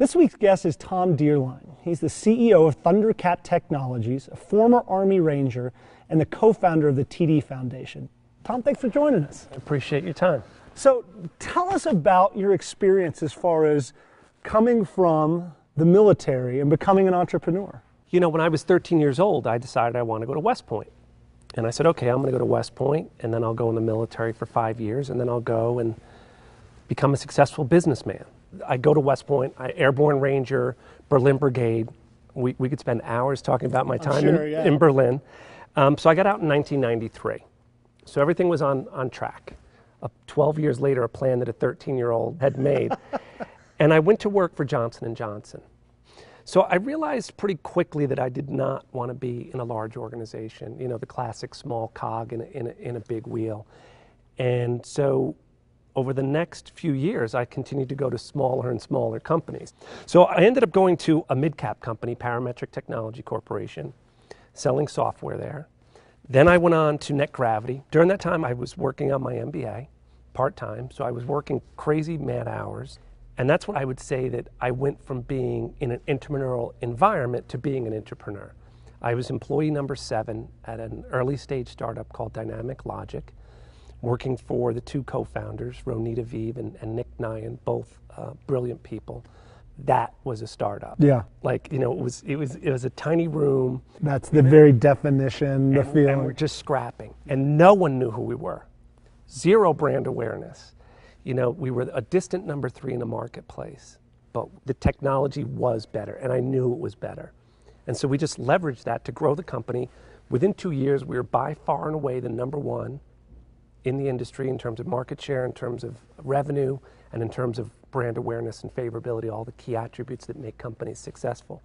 This week's guest is Tom Deierlein. He's the CEO of Thundercat Technologies, a former Army Ranger, and the co-founder of the TD Foundation. Tom, thanks for joining us. I appreciate your time. So tell us about your experience as far as coming from the military and becoming an entrepreneur. You know, when I was 13 years old, I decided I want to go to West Point. And I said, okay, I'm going to go to West Point, and then I'll go in the military for 5 years, and then I'll go and become a successful businessman. I go to West Point, Airborne Ranger, Berlin Brigade. We could spend hours talking about my time in Berlin. So I got out in 1993. So everything was on track. 12 years later, a plan that a 13-year-old had made. And I went to work for Johnson & Johnson. So I realized pretty quickly that I did not want to be in a large organization, you know, the classic small cog in a big wheel. And so over the next few years, I continued to go to smaller and smaller companies. So I ended up going to a mid-cap company, Parametric Technology Corporation, selling software there. Then I went on to Net Gravity. During that time, I was working on my MBA part-time, so I was working crazy mad hours. And that's when I would say that I went from being in an entrepreneurial environment to being an entrepreneur. I was employee number 7 at an early stage startup called Dynamic Logic, working for the two co-founders, Ronit Aviv and Nick Nyan, both brilliant people. That was a startup. Yeah. Like, you know, it was a tiny room. That's the very definition, the feeling. And we're just scrapping. And no one knew who we were. Zero brand awareness. You know, we were a distant number 3 in the marketplace, but the technology was better, and I knew it was better. And so we just leveraged that to grow the company. Within 2 years, we were by far and away the number 1 in the industry in terms of market share, in terms of revenue, and in terms of brand awareness and favorability, all the key attributes that make companies successful.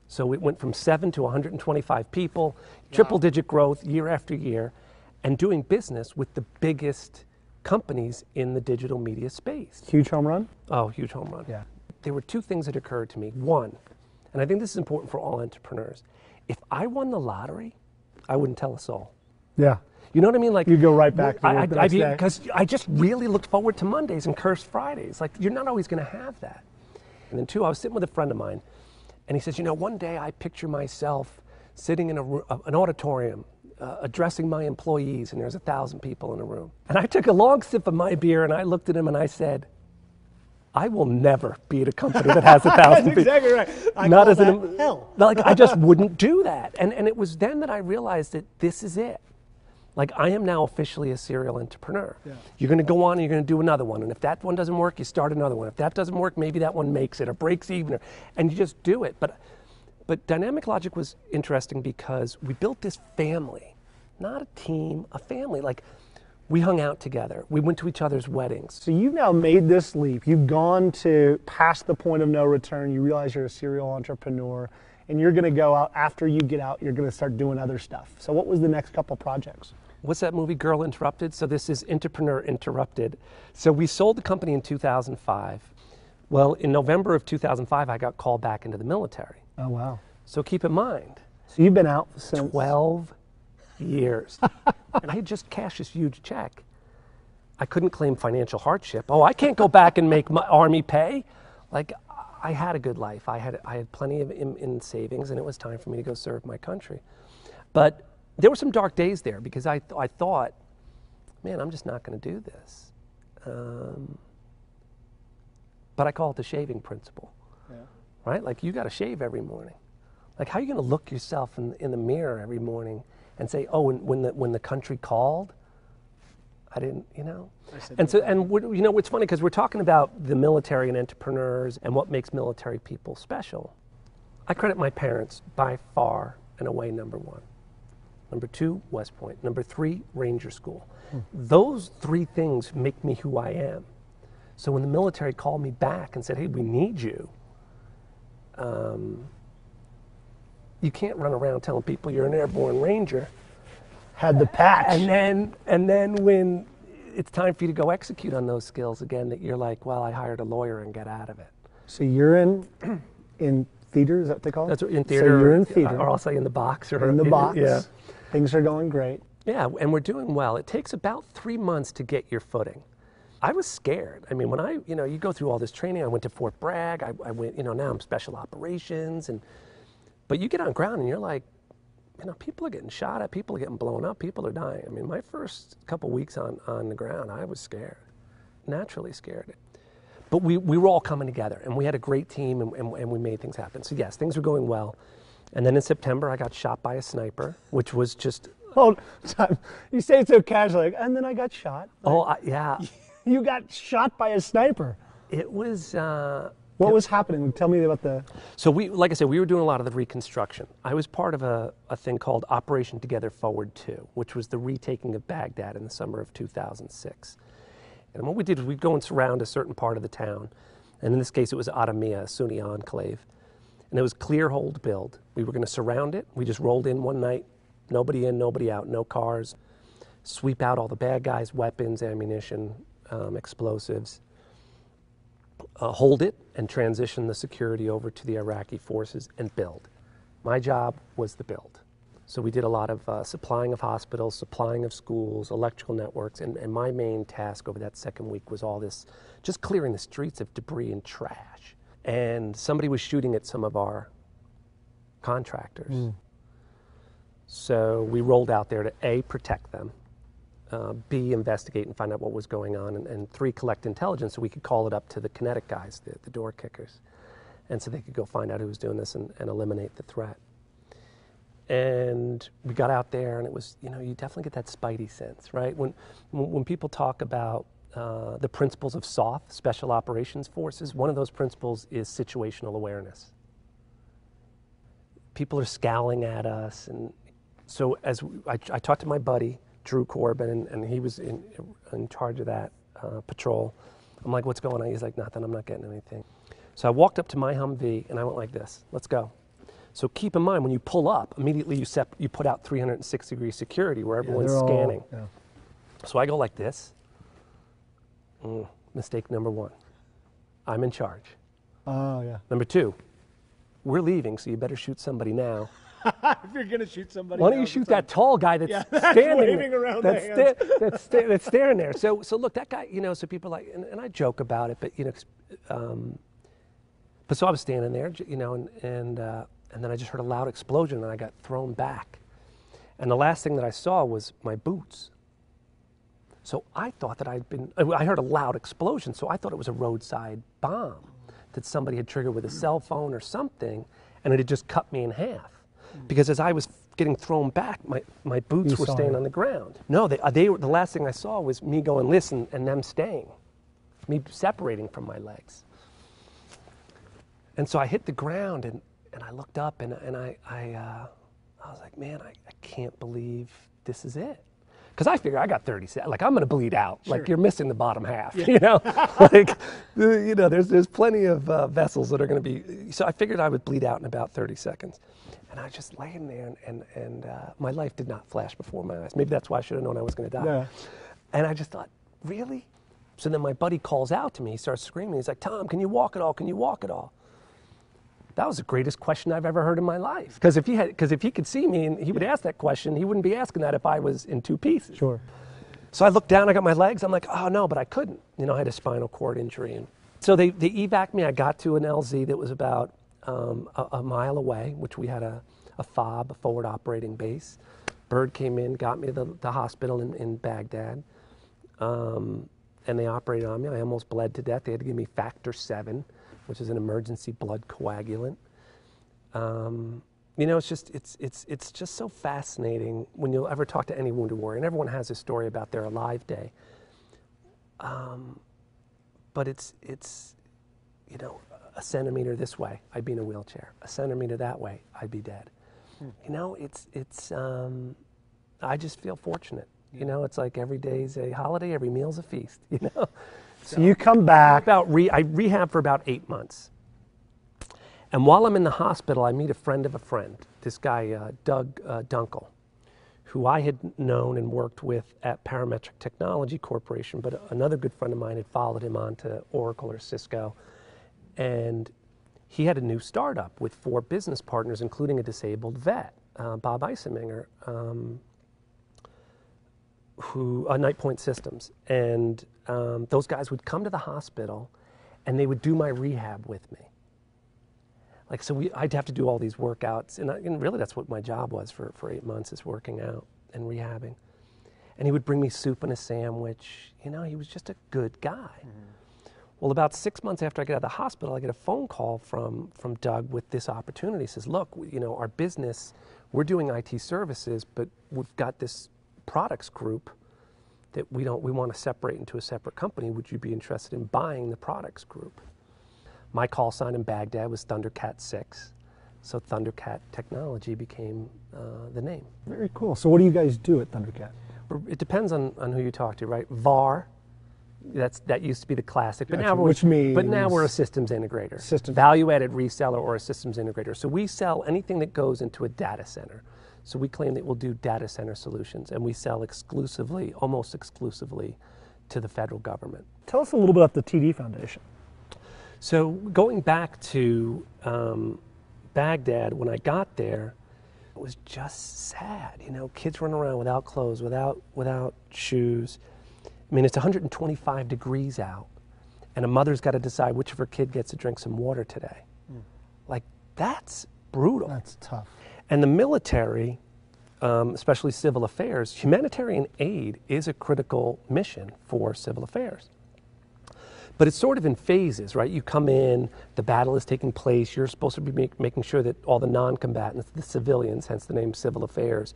So it went from 7 to 125 people, triple-digit growth year after year, and doing business with the biggest companies in the digital media space. Huge home run? Oh, huge home run. Yeah. There were 2 things that occurred to me. One, and I think this is important for all entrepreneurs, if I won the lottery, I wouldn't tell a soul. Yeah. You know what I mean? Like, you go right back to work the next day. Because I just really looked forward to Mondays and cursed Fridays. Like, you're not always going to have that. And then 2, I was sitting with a friend of mine, and he says, you know, one day I picture myself sitting in an auditorium, addressing my employees, and there's 1,000 people in a room. And I took a long sip of my beer, and I looked at him, and I said, I will never be at a company that has 1,000 people. That's exactly right. Hell. Like, I just wouldn't do that. And it was then that I realized that this is it. Like, I am now officially a serial entrepreneur. Yeah. You're going to go on and you're going to do another one. And if that one doesn't work, you start another one. If that doesn't work, maybe that one makes it or breaks even. And you just do it. But Dynamic Logic was interesting because we built this family, not a team, a family. Like, we hung out together. We went to each other's weddings. So you've now made this leap. You've gone to past the point of no return. You realize you're a serial entrepreneur. And you're going to go out, after you get out, you're going to start doing other stuff. So what was the next couple projects? What's that movie, Girl Interrupted? So this is Entrepreneur Interrupted. So we sold the company in 2005. Well, in November of 2005, I got called back into the military. Oh, wow. So keep in mind. So you've been out since 12 years. And I had just cashed this huge check. I couldn't claim financial hardship. Oh, I can't go back and make my Army pay. Like, I had a good life. I had plenty of in savings, and it was time for me to go serve my country. But there were some dark days there because I thought, man, I'm just not going to do this. But I call it the shaving principle, right? Like, you got to shave every morning. Like, how are you going to look yourself in the mirror every morning and say, oh, when the country called, I didn't, you know? You know, it's funny because we're talking about the military and entrepreneurs and what makes military people special. I credit my parents by far and away number 1. Number 2, West Point. Number 3, Ranger School. Those 3 things make me who I am. So when the military called me back and said, hey, we need you, you can't run around telling people you're an airborne ranger. Had the patch. And then when it's time for you to go execute on those skills again, that you're like, well, I hired a lawyer and get out of it. So you're in theater, is that what they call it? That's in theater. So you're in theater. Or I'll say in the box. Or in the box. Yeah. Things are going great. Yeah, and we're doing well. It takes about 3 months to get your footing. I was scared. I mean, when you go through all this training, I went to Fort Bragg, I went, now I'm special operations, but you get on ground and you're like, people are getting shot at, people are getting blown up, people are dying. I mean, my first couple weeks on the ground, I was scared, naturally scared. But we were all coming together, and we had a great team, and we made things happen. So yes, things were going well. And then in September, I got shot by a sniper, which was just... Hold on. You say it so casually, and then I got shot. Yeah. You got shot by a sniper. It was... What was happening? Tell me about the... So like I said, we were doing a lot of the reconstruction. I was part of a thing called Operation Together Forward 2, which was the retaking of Baghdad in the summer of 2006. And what we did was we'd go and surround a certain part of the town. And in this case, it was Adamia, a Sunni enclave. And it was clear hold build. We were going to surround it. We just rolled in one night, nobody in, nobody out, no cars, sweep out all the bad guys, weapons, ammunition, explosives, hold it and transition the security over to the Iraqi forces and build. My job was the build. So we did a lot of supplying of hospitals, supplying of schools, electrical networks, and my main task over that second week was all this, just clearing the streets of debris and trash. And somebody was shooting at some of our contractors. So we rolled out there to A, protect them, B, investigate and find out what was going on, and 3, collect intelligence so we could call it up to the kinetic guys, the door kickers, and so they could go find out who was doing this and eliminate the threat. And we got out there, and it was, you definitely get that spidey sense, right? When people talk about the principles of SOF, Special Operations Forces, one of those principles is situational awareness. People are scowling at us, and so as I talked to my buddy, Drew Corbin, and he was in charge of that patrol. I'm like, what's going on? He's like, nothing, I'm not getting anything. So I walked up to my Humvee, and I went like this, let's go. So keep in mind, when you pull up, immediately you put out 360-degree security where everyone's scanning. So I go like this. Mistake number 1. I'm in charge. Oh, yeah. Number 2, we're leaving, so you better shoot somebody now. If you're going to shoot somebody, why don't you shoot that tall guy that's standing waving around that's staring there? So look, that guy, so people are like, and I joke about it, but but so I was standing there, and then I just heard a loud explosion, and I got thrown back. And the last thing that I saw was my boots. So I thought that I heard a loud explosion, so I thought it was a roadside bomb that somebody had triggered with a cell phone or something, and it had just cut me in half. Because as I was getting thrown back, my boots were staying on the ground. No, the last thing I saw was me going, listen, and them staying, me separating from my legs. And so I hit the ground, and I looked up, and I was like, man, I can't believe this is it. Because I figure I got 30 seconds, like I'm going to bleed out. Sure. Like you're missing the bottom half, there's plenty of vessels that are going to be, so I figured I would bleed out in about 30 seconds. And I was just laying there, and my life did not flash before my eyes. Maybe that's why I should have known I was going to die. Yeah. And I just thought, really? So then my buddy calls out to me, he starts screaming, he's like, Tom, can you walk at all? Can you walk at all? That was the greatest question I've ever heard in my life. Because if he could see me and he would ask that question, he wouldn't be asking that if I was in 2 pieces. Sure. So I looked down, I got my legs, I'm like, oh no, but I couldn't. I had a spinal cord injury. And so they evac'd me. I got to an LZ that was about a mile away, which we had a FOB, a forward operating base. Bird came in, got me to the hospital in Baghdad, and they operated on me. I almost bled to death. They had to give me factor 7. Which is an emergency blood coagulant. It's just so fascinating when you'll ever talk to any wounded warrior, and everyone has a story about their alive day. But it's a centimeter this way, I'd be in a wheelchair. A centimeter that way, I'd be dead. I just feel fortunate. It's like every day's a holiday, every meal's a feast. So you come back. I rehab for about 8 months. And while I'm in the hospital, I meet a friend of a friend, this guy, Doug Dunkel, who I had known and worked with at Parametric Technology Corporation, but another good friend of mine had followed him on to Oracle or Cisco. And he had a new startup with 4 business partners, including a disabled vet, Bob Eisenminger, Night Point Systems. And those guys would come to the hospital and they would do my rehab with me. Like, so I'd have to do all these workouts, and really that's what my job was for 8 months, is working out and rehabbing. And he would bring me soup and a sandwich. You know, he was just a good guy. Well, about 6 months after I get out of the hospital, I get a phone call from Doug with this opportunity. He says, look, you know, our business, we're doing IT services, but we've got this products group that we want to separate into a separate company. Would you be interested in buying the products group? My call sign in Baghdad was Thundercat 6. So Thundercat Technology became the name. Very cool. So what do you guys do at Thundercat? It depends on who you talk to, right? VAR, that used to be the classic, but Gotcha. now we're a systems integrator, value-added reseller or a systems integrator. So we sell anything that goes into a data center. So we claim that we'll do data center solutions, and we sell exclusively, almost exclusively, to the federal government. Tell us a little bit about the TD Foundation. So going back to Baghdad, when I got there, it was just sad. You know, kids running around without clothes, without shoes. I mean, it's 125 degrees out, and a mother's got to decide which of her kid gets to drink some water today. Like, that's brutal. That's tough. And the military, especially civil affairs, humanitarian aid is a critical mission for civil affairs. But it's sort of in phases, right? You come in, the battle is taking place, you're supposed to be making sure that all the non-combatants, the civilians, hence the name civil affairs,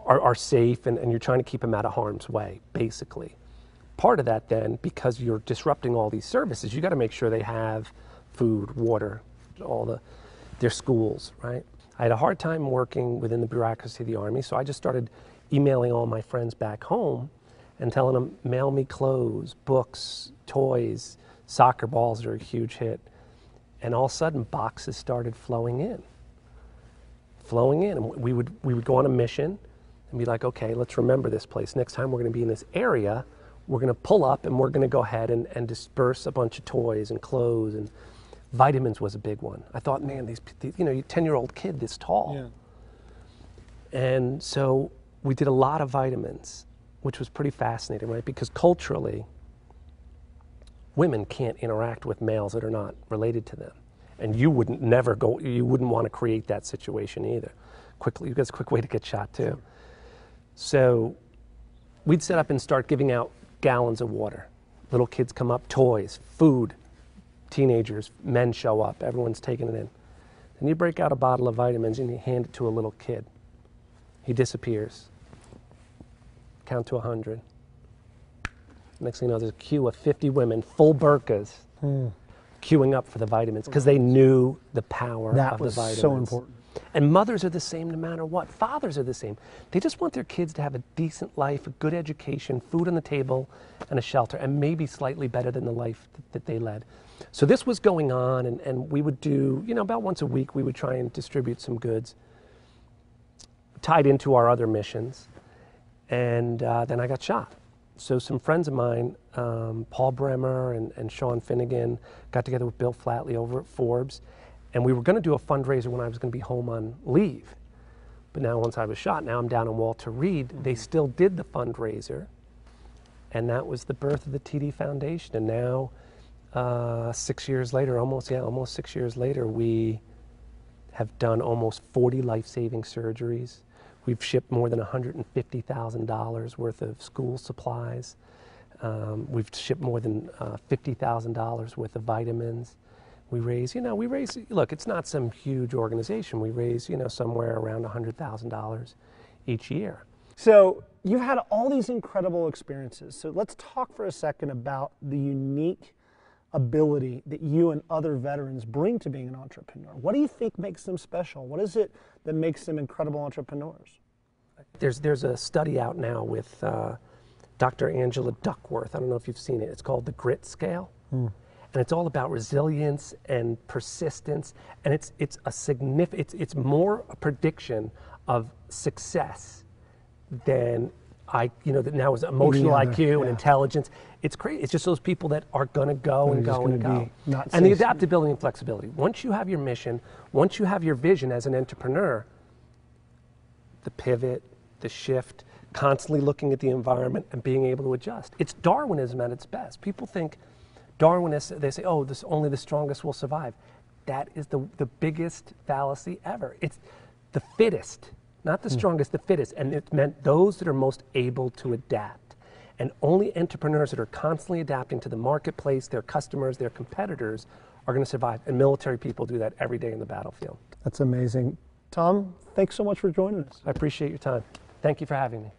are safe, and you're trying to keep them out of harm's way, basically. Part of that then, because you're disrupting all these services, you got to make sure they have food, water, their schools, right? I had a hard time working within the bureaucracy of the Army, so I just started emailing all my friends back home and telling them, mail me clothes, books, toys, soccer balls are a huge hit. And all of a sudden, boxes started flowing in. And we would go on a mission and be like, okay, let's remember this place. Next time we're going to be in this area, we're going to pull up and we're going to go ahead and disperse a bunch of toys and clothes, and vitamins was a big one. I thought, man, these you know, 10-year-old kid this tall. Yeah. And so we did a lot of vitamins, which was pretty fascinating, right? Because culturally, women can't interact with males that are not related to them. And you wouldn't want to create that situation either. Quickly, that's a quick way to get shot too. Sure. So we'd set up and start giving out gallons of water. Little kids come up, toys, food, teenagers, men show up, everyone's taking it in. Then you break out a bottle of vitamins and you hand it to a little kid. He disappears. Count to 100. Next thing you know, there's a queue of 50 women, full burqas, queuing up for the vitamins because they knew the power of the vitamins. That was so important. And mothers are the same no matter what. Fathers are the same. They just want their kids to have a decent life, a good education, food on the table, and a shelter, and maybe slightly better than the life that they led. So this was going on, and we would do, you know, about once a week, we would try and distribute some goods tied into our other missions. And then I got shot. So some friends of mine, Paul Bremer and Sean Finnegan, got together with Bill Flatley over at Forbes, and we were going to do a fundraiser when I was going to be home on leave. But now once I was shot, now I'm down in Walter Reed, they still did the fundraiser, and that was the birth of the TD Foundation. And now, 6 years later, almost 6 years later, we have done almost 40 life-saving surgeries. We've shipped more than $150,000 worth of school supplies. We've shipped more than $50,000 worth of vitamins. We raise, look, it's not some huge organization. We raise, somewhere around $100,000 each year. So you've had all these incredible experiences. So let's talk for a second about the unique ability that you and other veterans bring to being an entrepreneur. What do you think makes them special? What is it that makes them incredible entrepreneurs? There's a study out now with Dr. Angela Duckworth. I don't know if you've seen it. It's called the Grit Scale. And it's all about resilience and persistence. And it's more a prediction of success than that now is emotional IQ and intelligence. It's crazy. It's just those people that are going to go and go and go. And the adaptability and flexibility. Once you have your mission, once you have your vision as an entrepreneur, the pivot, the shift, constantly looking at the environment and being able to adjust. It's Darwinism at its best. People think Darwinists, they say, oh, only the strongest will survive. That is the biggest fallacy ever. It's the fittest, not the strongest, the fittest. And it meant those that are most able to adapt. And only entrepreneurs that are constantly adapting to the marketplace, their customers, their competitors, are going to survive. And military people do that every day in the battlefield. That's amazing. Tom, thanks so much for joining us. I appreciate your time. Thank you for having me.